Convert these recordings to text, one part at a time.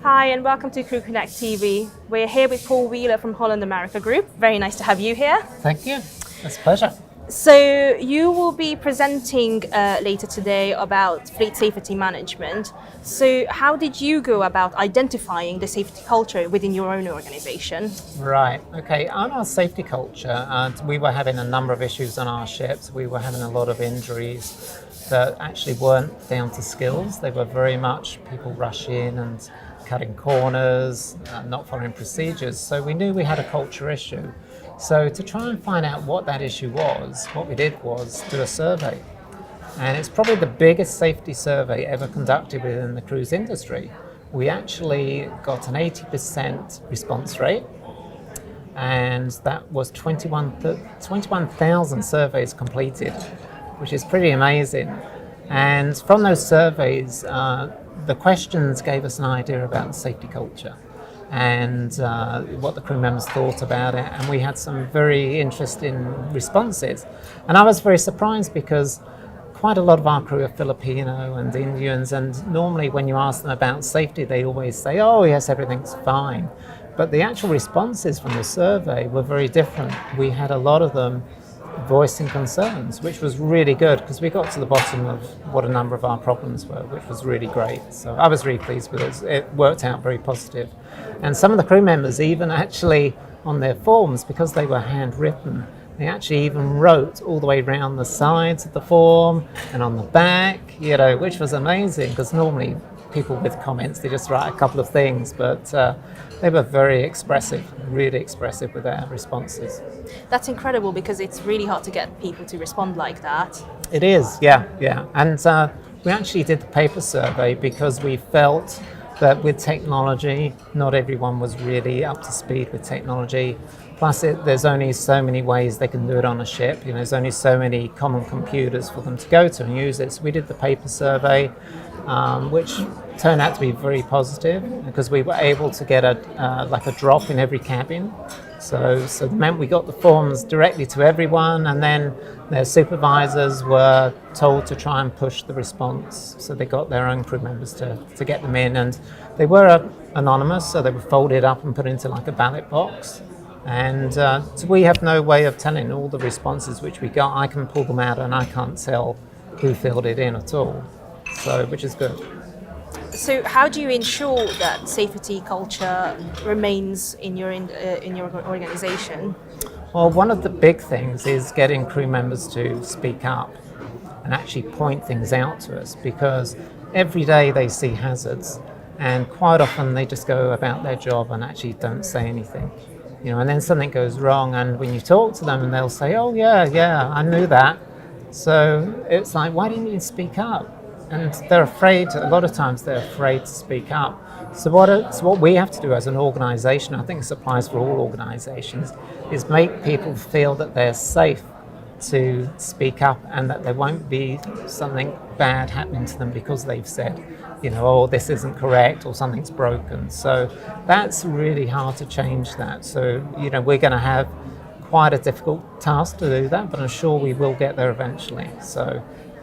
Hi and welcome to CrewConnect TV. We're here with Paul Wheeler from Holland America Group. Very nice to have you here. Thank you. It's a pleasure. So you will be presenting later today about fleet safety management. So how did you go about identifying the safety culture within your own organization? Right. Okay. On our safety culture, we were having a number of issues on our ships. We were having a lot of injuries that actually weren't down to skills. They were very much people rush in and cutting corners, not following procedures. So we knew we had a culture issue. So to try and find out what that issue was, what we did was do a survey. And it's probably the biggest safety survey ever conducted within the cruise industry. We actually got an 80% response rate, and that was 21,000 surveys completed, which is pretty amazing. And from those surveys, the questions gave us an idea about the safety culture and what the crew members thought about it, and we had some very interesting responses. And I was very surprised because quite a lot of our crew are Filipino and Indians, and normally when you ask them about safety, they always say, oh yes, everything's fine. But the actual responses from the survey were very different. We had a lot of them voicing concerns, which was really good because we got to the bottom of what a number of our problems were, which was really great. So I was really pleased with it. It worked out very positive. And some of the crew members even actually on their forms, because they were handwritten, they actually even wrote all the way around the sides of the form and on the back, which was amazing because normally people with comments, they just write a couple of things, but they were very expressive, really expressive with their responses. That's incredible because it's really hard to get people to respond like that. It is, yeah. And we actually did the paper survey because we felt that with technology, not everyone was really up to speed with technology. Plus, there's only so many ways they can do it on a ship. There's only so many common computers for them to go to and use it. So we did the paper survey, which turned out to be very positive because we were able to get a drop in every cabin. So it meant we got the forms directly to everyone, and then their supervisors were told to try and push the response. So they got their own crew members to get them in, and they were anonymous, so they were folded up and put into like a ballot box. And so we have no way of telling all the responses which we got. I can pull them out and I can't tell who filled it in at all, so which is good. So how do you ensure that safety culture remains in your organization? Well, one of the big things is getting crew members to speak up and actually point things out to us, because every day they see hazards and quite often they just go about their job and actually don't say anything. And then something goes wrong, and when you talk to them and they'll say, oh yeah, I knew that. So it's like, why didn't you speak up? And they're afraid, a lot of times they're afraid to speak up. So what we have to do as an organization, I think this applies for all organizations, is make people feel that they're safe to speak up and that there won't be something bad happening to them because they've said, oh, this isn't correct or something's broken. So that's really hard to change that. So, we're going to have quite a difficult task to do that, but I'm sure we will get there eventually.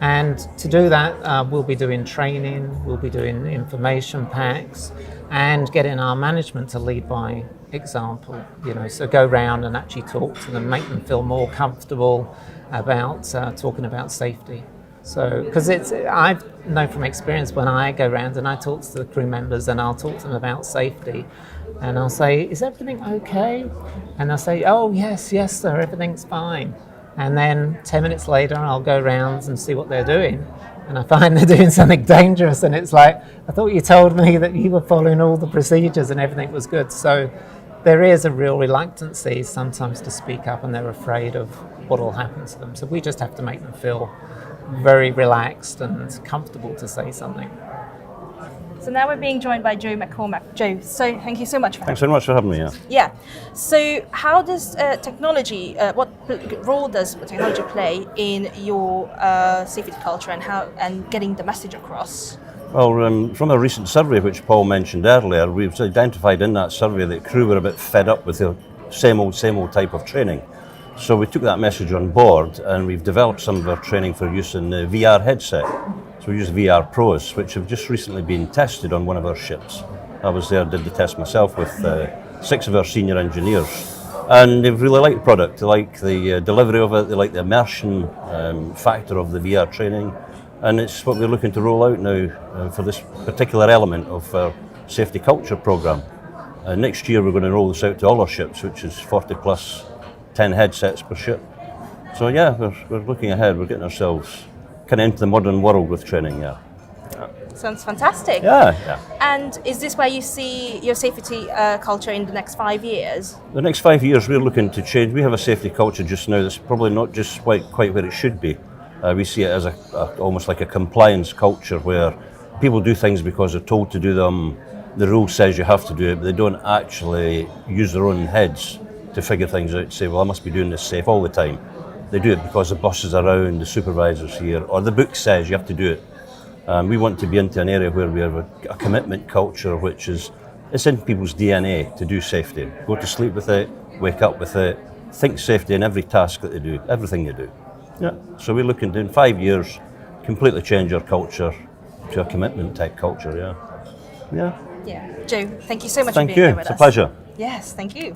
And to do that, we'll be doing training, we'll be doing information packs, and getting our management to lead by example. So go around and actually talk to them, make them feel more comfortable about talking about safety. So, because I know from experience when I go around and I talk to the crew members and I'll talk to them about safety, and I'll say, is everything okay? And they'll say, oh yes sir, everything's fine. And then 10 minutes later, I'll go around and see what they're doing. And I find they're doing something dangerous. And it's like, I thought you told me that you were following all the procedures and everything was good. So there is a real reluctancy sometimes to speak up, and they're afraid of what will happen to them. So we just have to make them feel very relaxed and comfortable to say something. So now we're being joined by Joe McCormack. Joe, so thank you so much for Thanks very much for having me. Yeah. So how does technology, what role does technology play in your safety culture and getting the message across? Well, from a recent survey which Paul mentioned earlier, we've identified in that survey that crew were a bit fed up with the same old type of training. So we took that message on board and we've developed some of our training for use in the VR headset. So we use VR Pros, which have just recently been tested on one of our ships. I was there, did the test myself with 6 of our senior engineers. And they've really liked the product. They like the delivery of it, they like the immersion factor of the VR training. And it's what we're looking to roll out now for this particular element of our safety culture programme. Next year we're going to roll this out to all our ships, which is 40 plus 10 headsets per ship. So yeah, we're looking ahead, we're getting ourselves kind of into the modern world with training, yeah. Sounds fantastic. Yeah, yeah. And is this where you see your safety culture in the next 5 years? The next 5 years we're looking to change. We have a safety culture just now that's probably not just quite where it should be. We see it as almost like a compliance culture where people do things because they're told to do them. The rule says you have to do it, but they don't actually use their own heads to figure things out, to say, well, I must be doing this safe all the time. They do it because the boss is around, the supervisor's here, or the book says you have to do it. We want to be into an area where we have a commitment culture, which is, it's in people's DNA to do safety. Go to sleep with it, wake up with it, think safety in every task that they do, everything they do. Yeah. So we're looking to, in 5 years, completely change our culture to a commitment type culture, yeah. Yeah. Yeah. Joe, thank you so much Thank for being you, here with us. it's a pleasure. Yes, thank you.